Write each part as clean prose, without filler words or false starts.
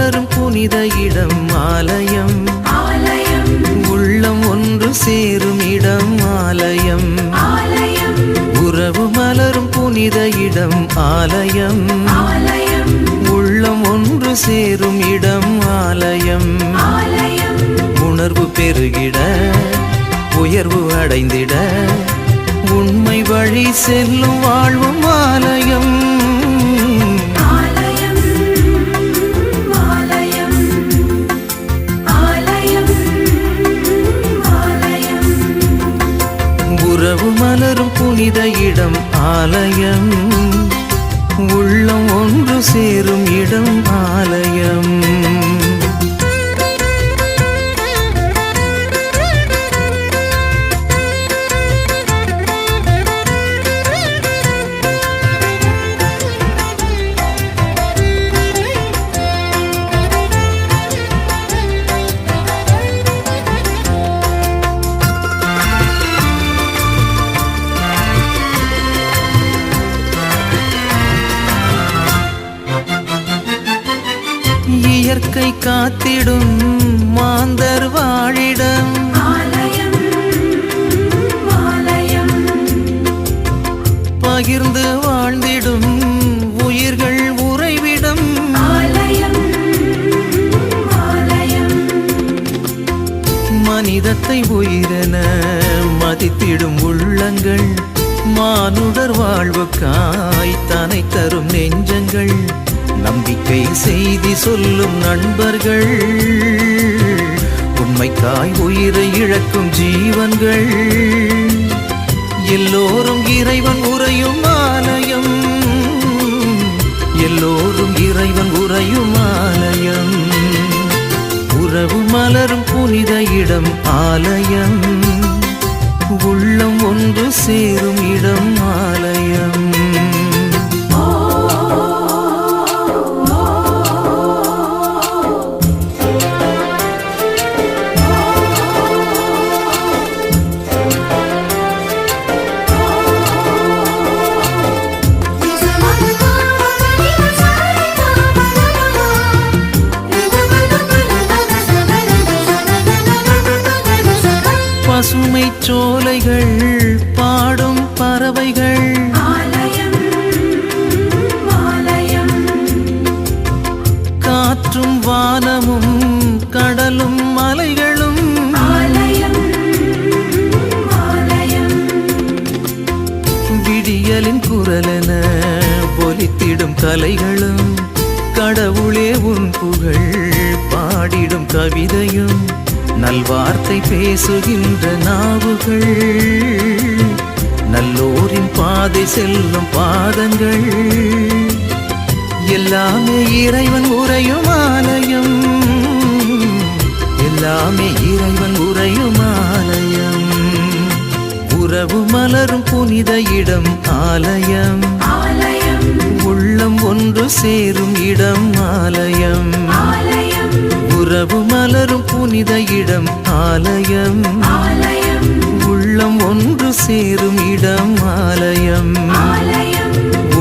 மலரும் புனித இடம் ஆலயம், உள்ளம் ஒன்று சேரும் இடம் ஆலயம். உறவு மலரும் புனித இடம் ஆலயம், உள்ளம் ஒன்று சேரும் இடம் ஆலயம். உணர்வு பெருகிட உயர்வு அடைந்திட உண்மை வழி செல்லும் வாழ்வும் ஆலயம். உறவு மலரும் புனித இடம் ஆலயம், உள்ளம் ஒன்று சேரும் இடம் ஆலயம். இயற்கை காத்திடும் மாந்தர் வாழிடம், பகிர்ந்து வாழ்ந்திடும் உயிர்கள் உறைவிடம். மனிதத்தை உயிரென மதித்திடும் உள்ளங்கள், மானுடர் வாழ்வுக்காய் தனை தரும் நெஞ்சங்கள், நம்பிக்கை செய்தி சொல்லும் நண்பர்கள், உண்மைக்காய் உயிரை இழக்கும் ஜீவன்கள். எல்லோரும் இறைவன் உறையும் ஆலயம், எல்லோரும் இறைவன் உறையும் ஆலயம். உறவு மலரும் புனித இடம் ஆலயம், உள்ளம் ஒன்று சேரும் இடம் ஆலயம். பசுமை சோலைகள் பாடும் பறவைகள், காற்றும் வானமும் கடலும் மலைகளும், விடியலின் குரலென ஒலித்திடும் கலைகளும், கடவுளே உன் புகழ் பாடிடும் கவிதையும், நல்வார்த்தை பேசுகின்ற நாவுகள், நல்லோரின் பாதை செல்லும் பாதங்கள். எல்லாமே இறைவன் உறையும் ஆலயம், எல்லாமே இறைவன் உறையும் ஆலயம். உறவு மலரும் புனித இடம் ஆலயம், உள்ளம் ஒன்று சேரும் இடம் ஆலயம். உறவு மலரும் புனித இடம் ஆலயம், உள்ளம் ஒன்று சேரும் இடம் ஆலயம்.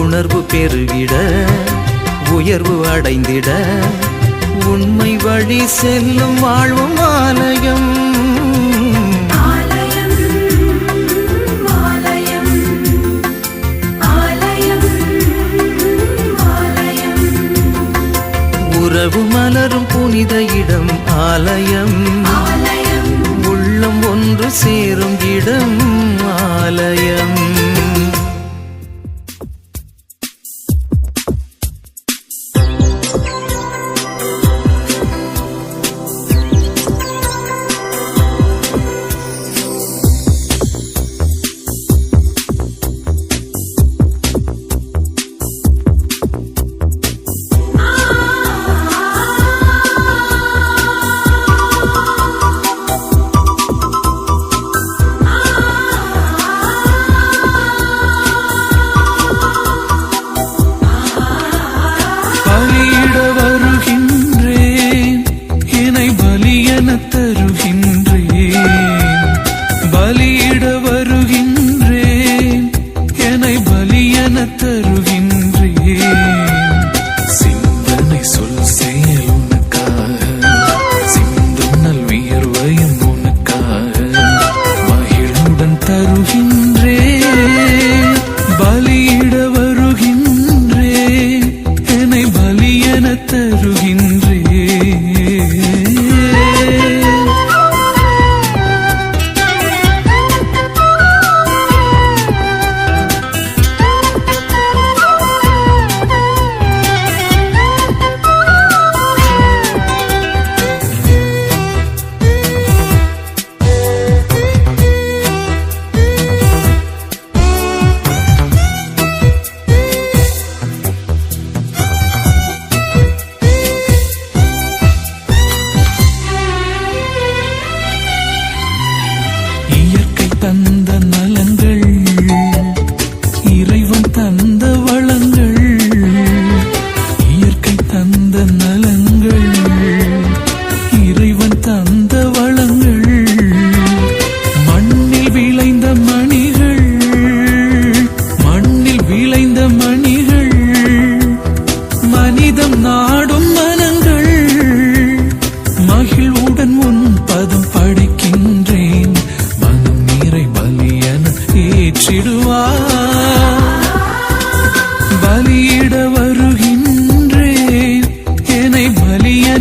உணர்வு பெருகிட உயர்வு அடைந்திட உண்மை வழி செல்லும் வாழ்வும் ஆலயம். உறவு மலரும் புனித இடம் ஆலயம், உள்ளம் ஒன்று சேரும் இடம் ஆலயம்.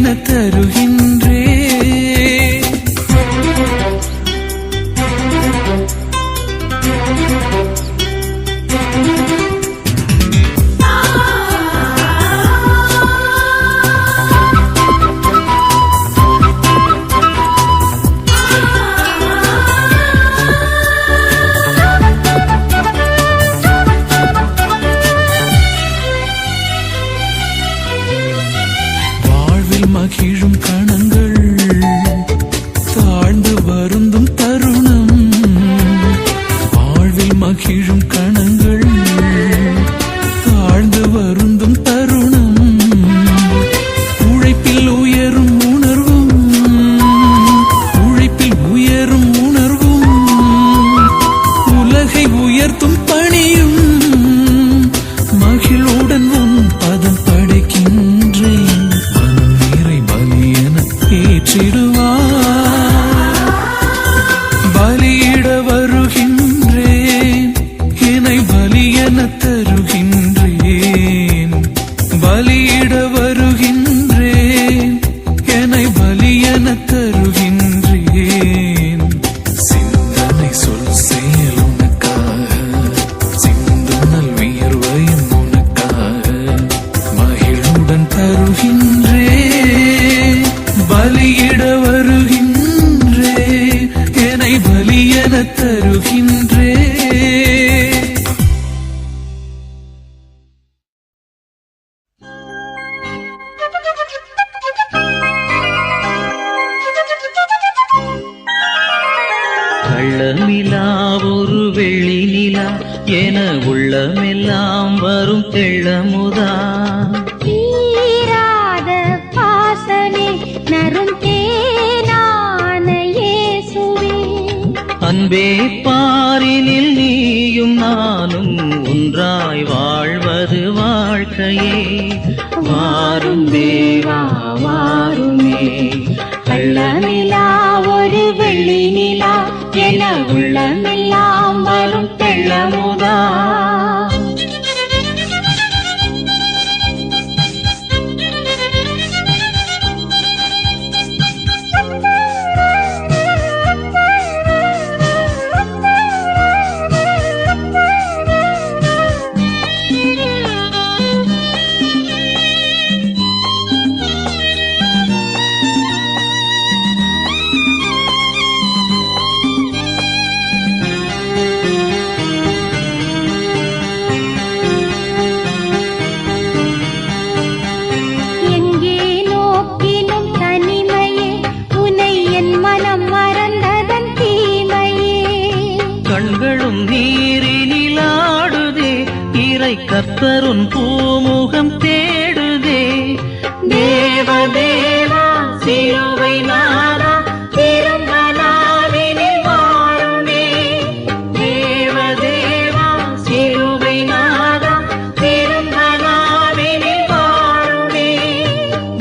என தருகின்றே. மகிழும் கணங்கள் தாழ்ந்து வருந்தும் தருணம். வாழ்வில் மகிழும் கணங்கள் தாழ்ந்து வருந்தும் தருணம். உழைப்பில் உயரும் உணர்வும் உழைப்பில் உயரும் உணர்வும் உலகை உயர்த்தும் பணியும் மகிழுடன் உன் பதம் படைக்கின்றேன். பலியிட வருகின்றேன் என்னை பலியென தருகின்றேன். பலியிட வருகின்றேன் என்னை பலியென தருகின்றேன். சிந்தனை சொல் செயல் உனக்காக சிந்தும் நல் வியர்வையும் உனக்காக மகிழுடன் தருகின்றேன். பலியிட வருகின்றே என்னை பலியென தருகின்றே. கள்ளமிலா ஒரு வெள்ளி நிலா என உள்ளமெல்லாம் வரும் தெள்ளமுதா. அன்பே பாரினில் நீயும் நானும் ஒன்றாய் வாழ்வது வாழ்க்கையே. வாரும் தேவா வாருமே. கள்ளநிலா ஒரு வெள்ளி நிலா என உள்ளமெல்லாம் வரும் தெள்ளமுதா. கர்த்தருன் பூமுகம் தேடுதே. தேவதேவா சிலுவை நாதா திரும்ப நாவினில் வாருமே. தேவதேவா சிலுவை நாதா திரும்ப நாவினில் வாருமே.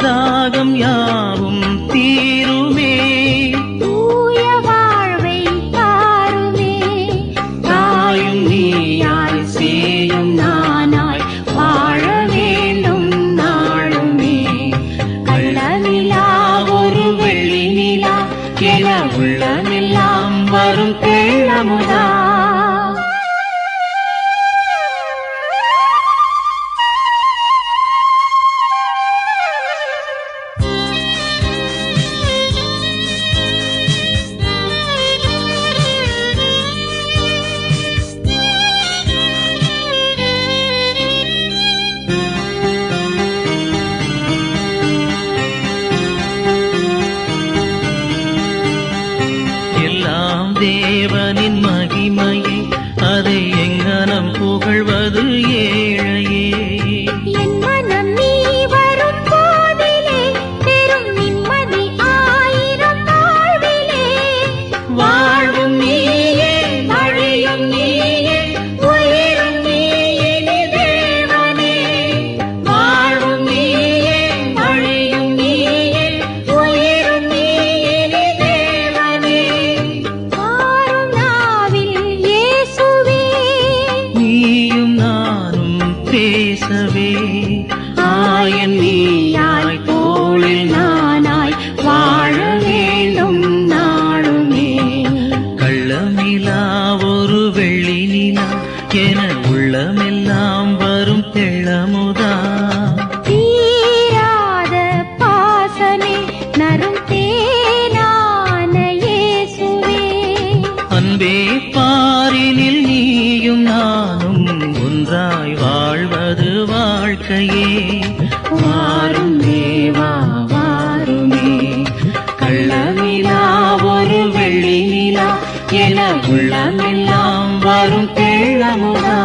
தாகம் யாவும் தீருமே. தூய வாழ்வை தாருமே. தாயும் நீயாய் சேயும் நானாய் வாழ வேண்டும் நாளுமே. கள்ளநிலா ஒரு வெள்ளி நிலா என உள்ளமெல்லாம் வரும் தெள்ளமுதா. தேவனின் மகிமை நரும் தேனான இயேசுவே. அன்பே பாரினில் நீயும் நானும் ஒன்றாய் வாழ்வது வாழ்க்கையே. வாரும் தேவா வாருமே, கள்ளநிலா ஒரு வெள்ளி நிலா என உள்ளமெல்லாம் வரும் தேழமுதா.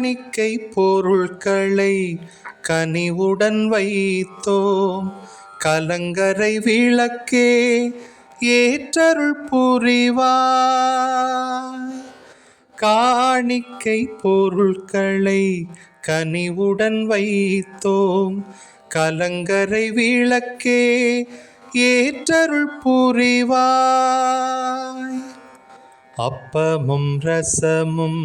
காணிக்கை பொருட்களை கனிவுடன் வைத்தோம். கலங்கரை விளக்கே ஏற்றருள் புரிவாய். காணிக்கை பொருட்களை கனிவுடன் வைத்தோம். கலங்கரை விளக்கே ஏற்றருள் புரிவாய். அப்பமும் ரசமும்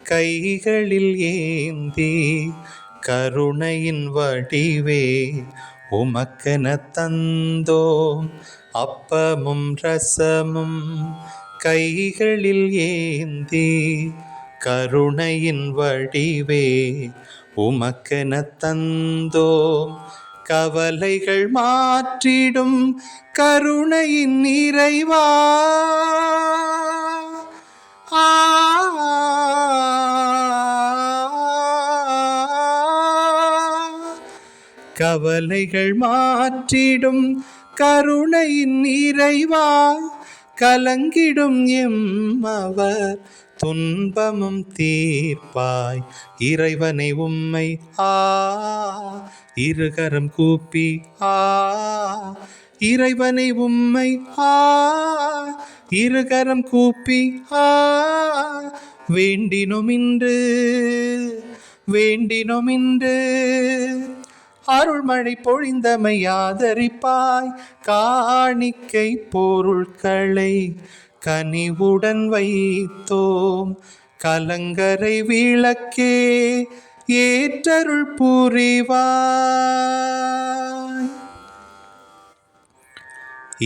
கைகளில் ஏந்தி கருணையின் வடிவே உமக்கென தந்தோம். அப்பமும் ரசமும் கைகளில் ஏந்தி கருணையின் வடிவே உமக்கென தந்தோம். கவலைகள் மாற்றிடும் கருணையின் நிறைவா, கவலைகள் மாற்றிடும் கருணையின் நிறைவா, கலங்கிடும் எம்மவர் துன்பமும் தீர்ப்பாய். இறைவனை உம்மை இருகரம் கூப்பி இறைவனை உம்மை இருகரம் கூப்பி வேண்டினோம் இன்று அருள்மழை பொழிந்தமை ஆதரிப்பாய். காணிக்கை பொருட்களை கனிவுடன் வைத்தோம். கலங்கரை விளக்கே ஏற்றருள் புரிவாய்.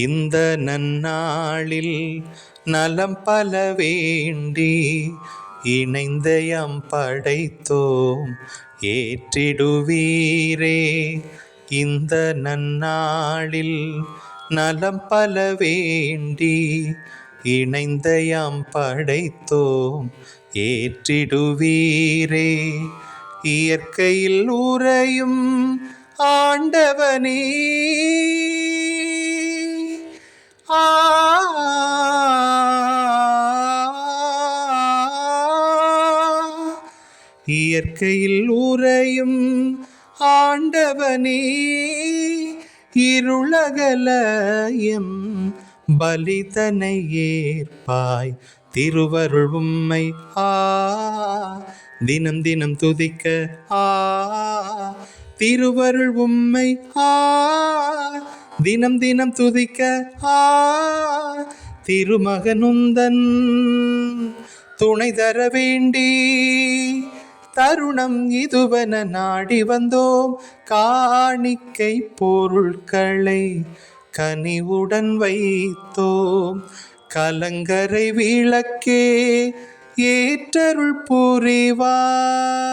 இந்த நன்னாளில் நலம் பல வேண்டி இணைந்தயம் படைத்தோம். ஏற்றிடுவீரே இந்த நன்னாளில் நலம் பல வேண்டி இணைந்தயம் படைத்தோம். ஏற்றிடுவீரே இயற்கையில் உறையும் ஆண்டவனே. இயற்கையில் உறையும் ஆண்டவனே, இருளகலயம் பலிதனை ஏற்பாய். திருவருள் உம்மை தினம் தினம் துதிக்க திருவருள் உம்மை தினம் தினம் துதிக்க திருமகனுந்தன் துணை தர வேண்டி தருணம் இதுவென நாடி வந்தோம். காணிக்கை பொருட்களை கனிவுடன் வைத்தோம். கலங்கரை விளக்கே ஏற்றருள் புரிவாய்.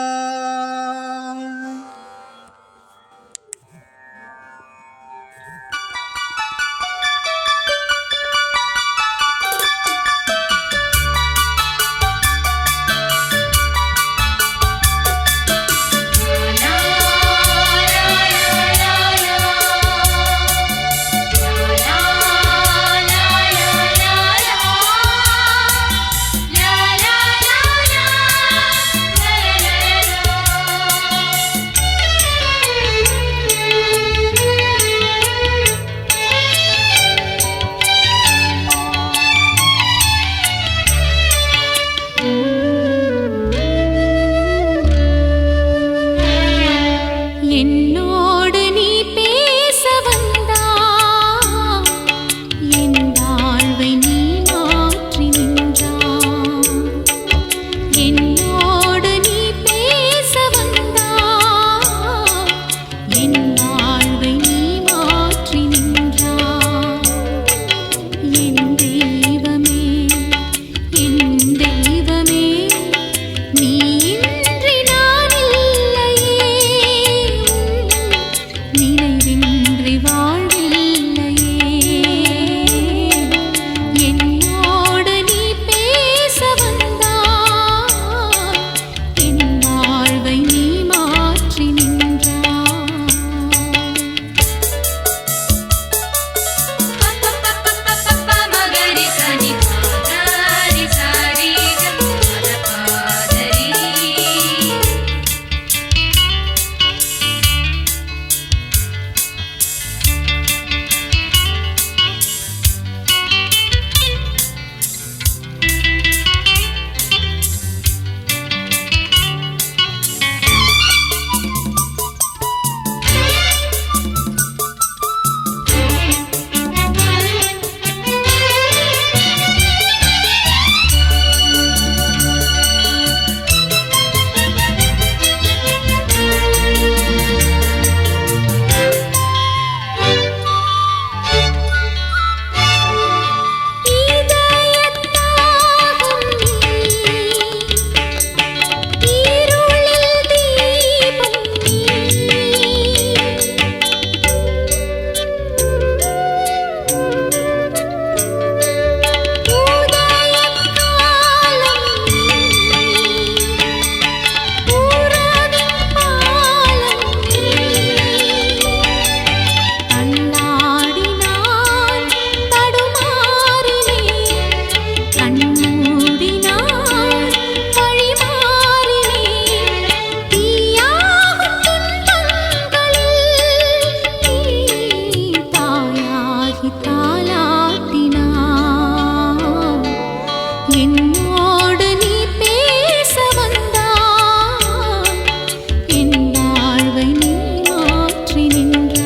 தாயாகி தாலாட்டினார். என்னோடு நீ பேச வந்தாய், என் வாழ்வை நீ மாற்றி நின்றாய்.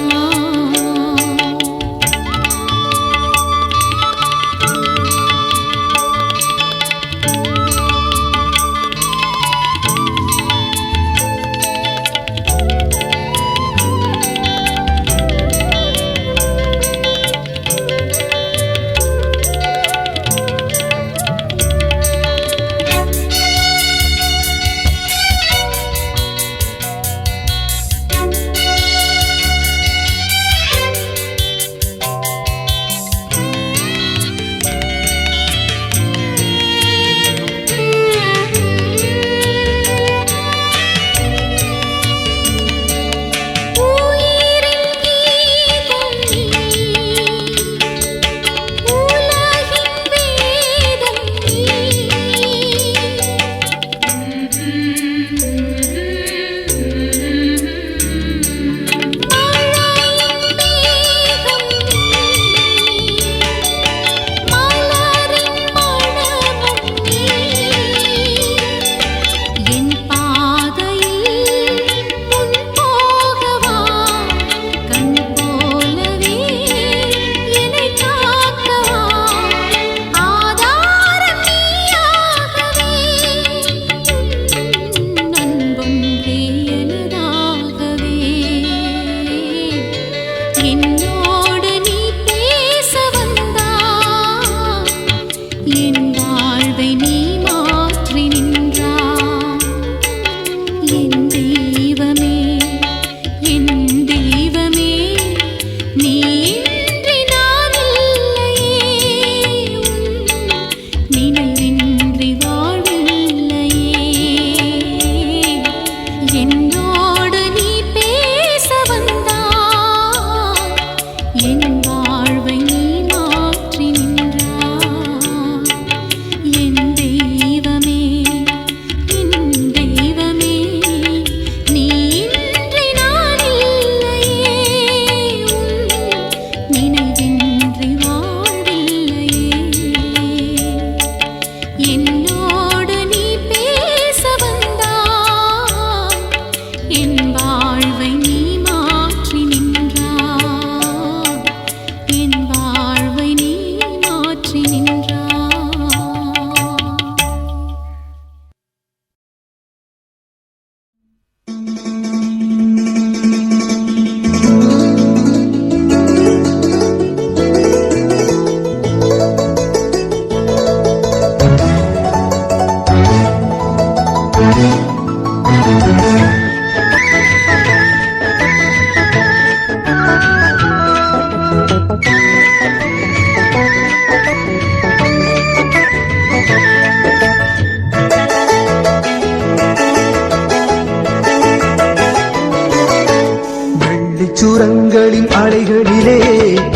சுரங்களின் அலைகளிலே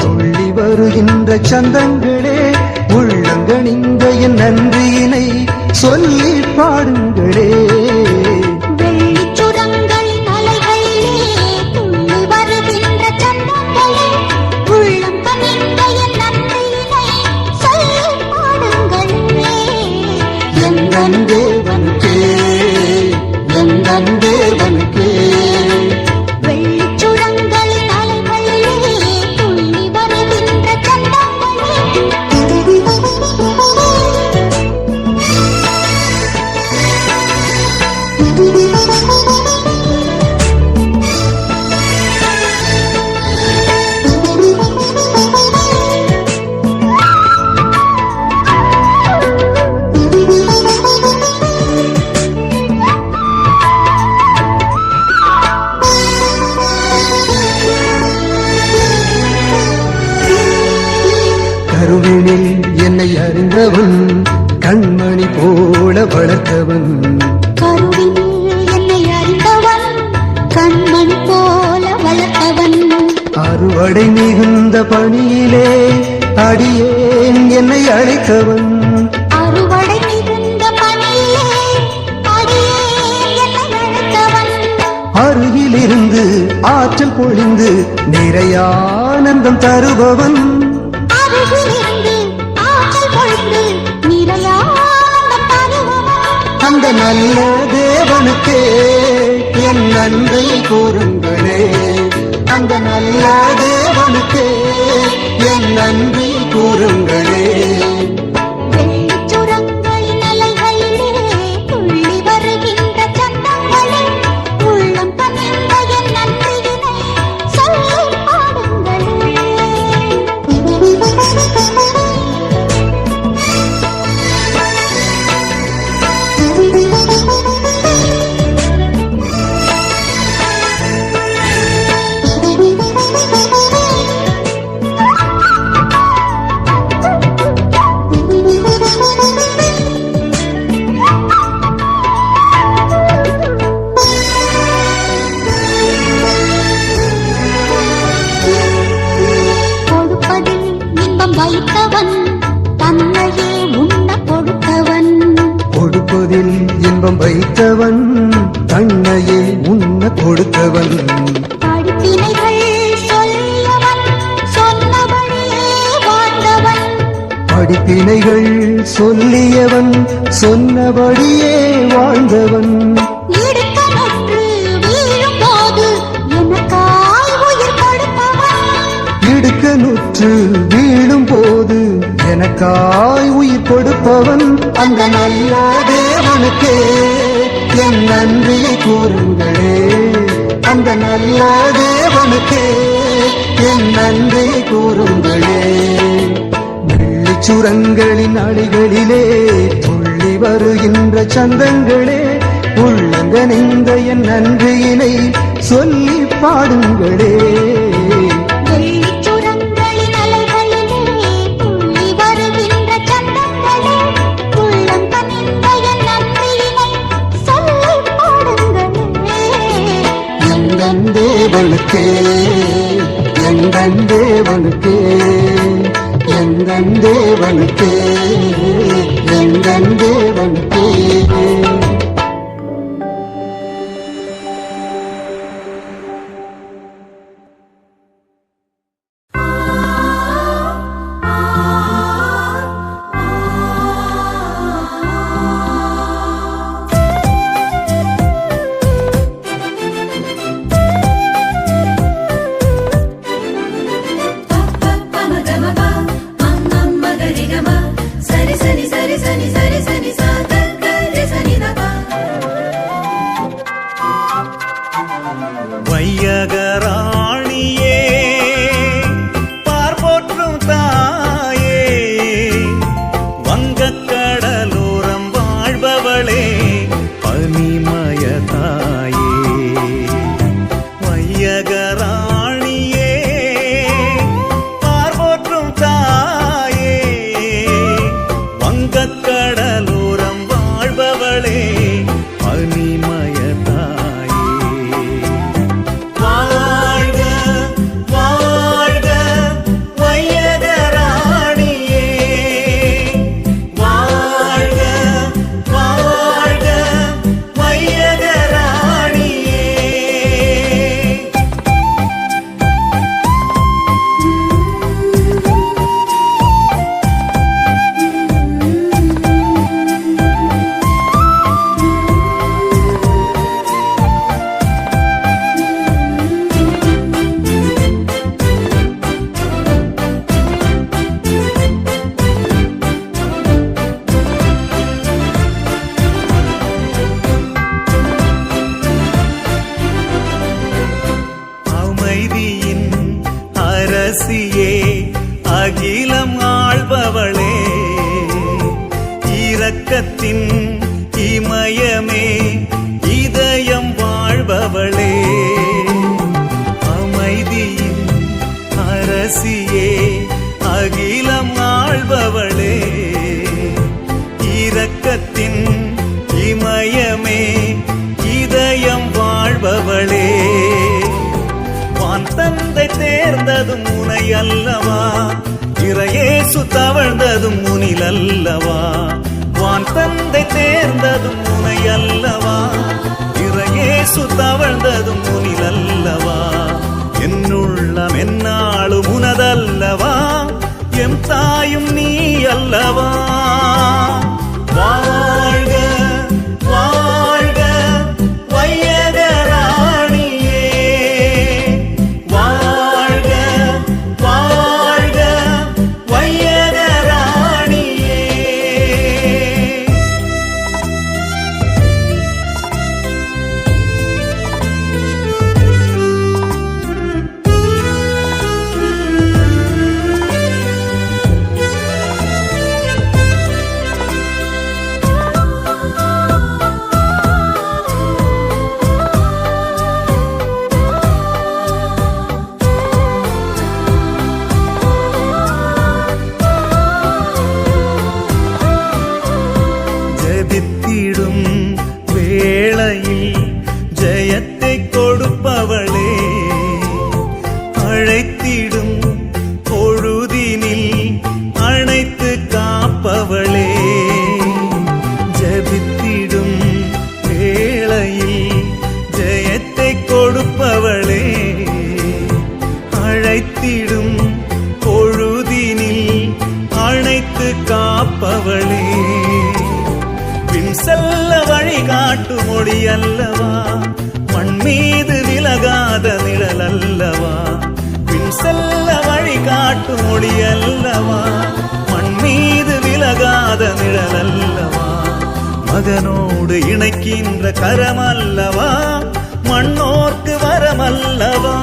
துள்ளி வருகின்ற சந்தங்களே, உள்ளங்கணிந்த என் நன்றியினை சொல்லி பாடுங்களே. வெள்ளிச்சுரங்களின் அலைகளிலே துள்ளி வருகின்ற சந்தங்களே, உள்ளம் கனிந்த என் நன்றியினை சொல்லி பாடுங்களே. எந்தன் தேவனுக்கே, எந்தன் தேவனுக்கே. கருவினில் என்னை அறிந்தவன், கண்மணி போல வளர்த்தவன். கருவினில் என்னை அறிந்தவன், கண்மணி போல வளர்த்தவன். அறுவடை மிகுந்த பணியிலே அடியேன் என்னை அழைத்தவன். அறுவடை மிகுந்த பணியிலே அடியேன் என்னை அழைத்தவன். அருகிலிருந்து ஆற்றல் பொழிந்து நிறைய ஆனந்தம் தருபவன். அருகிலிருந்து ஆற்றல் பொழுது நிறையான பருவம் அந்த நல்ல தேவனுக்கே என் நன்றி கூறுங்களே. அந்த நல்ல தேவனுக்கே என் நன்றி கூறுங்களே. வெள்ளிச் சுரங்களின் அலைகளிலே துள்ளி வருகின்ற சந்தங்களே, உள்ளம் கனிந்த என் நன்றியினை சொல்லிப் பாடுங்களே. கொடுப்பதில் இன்பம் வைத்தவன் தன்னையே உண்ண கொடுத்தவன். கொடுப்பதில் இன்பம் வைத்தவன் தன்னையே உண்ண கொடுத்தவன். படிப்பினைகள் சொல்லியவன் சொன்னபடியே வாழ்ந்தவன். படிப்பினைகள் சொல்லியவன் சொன்னபடியே வாழ்ந்தவன். இடுக்கணுற்று வீழும்போது எனக்காய் உயிர் கொடுப்பவன். இடுக்கணுற்று வீழும் போது எனக்காய் உயிர் கொடுப்பவன். அந்த நல்ல தேவனுக்கே என் நன்றியை கூறுங்களே. அந்த நல்ல தேவனுக்கே என் நன்றியை கூறுங்களே. வெள்ளிச் சுரங்களின் அடிகளிலே துள்ளி வருகின்ற சந்தங்களே, உள்ளங்கனிந்த என் நன்றியினை சொல்லி பாடுங்களே. வெள்ளிச் சுரங்களின் அலைகளிலே துள்ளி வருகின்ற சந்தங்களே, உள்ளம் கனிந்த என் நன்றியினை சொல்லிப் பாடுங்களே. எந்தன் தேவனுக்கே எந்தன் தேவனுக்கே எந்தன் தேவனுக்கே எந்தன் தேவனுக்கே. வையகராணியே பார்போற்றும் தாயே, வங்கக்கடலோரம் வாழ்பவளே பனிமய தாயே. வையகராணியே பார்போற்றும் தாயே, வங்கக்கடலோரம் வாழ்பவளே பனிமய தாயே. வாழ்க வாழ்க வையகராணியே, வாழ்க வாழ்க வையகராணியே. அமைதியின் அரசியே அகிலம் ஆள்பவளே, இரக்கத்தின் இமயமே இதயம் வாழ்பவளே. அமைதியின் அரசியே அகிலம் ஆள்பவளே, இரக்கத்தின் இமயமே இதயம் வாழ்பவளே. வான் தந்தை தேர்ந்ததும் உனை அல்லவா, இறையேசு தவழ்ந்ததும் முனில் அல்லவா. வான் தந்தை தேர்ந்ததும் உனை அல்லவா, இறையேசு தவழ்ந்ததும் முனில் அல்லவா. என்னுள்ளம் என்னாலும் உனதல்லவா, எம் தாயும் நீ அல்லவா. வாழ்க வாழ்க வையகராணியே, வாழ்க வாழ்க வையகராணியே. ஜெபித்திடும் வேளையில் ஜெயத்தை கொடுப்பவளே, அழைத்திடும் பொழுதினில் அணைத்து காப்பவளே. ஜெபித்திடும் வேளையில் ஜெயத்தை கொடுப்பவளே, அழைத்திடும் பொழுதினில் அணைத்து காப்பவளே. பின் செல்ல வழிகாட்டு மொழி அல்லவா, மண் மீது விலகாத நிழல் அல்லவா. பின் செல்ல வழிகாட்டு மொழி அல்லவா, மண் மீது விலகாத நிழல் அல்லவா. மகனோடு இணைக்கின்ற கரம் அல்லவா, மண்ணோர்க்கு வரமல்லவா.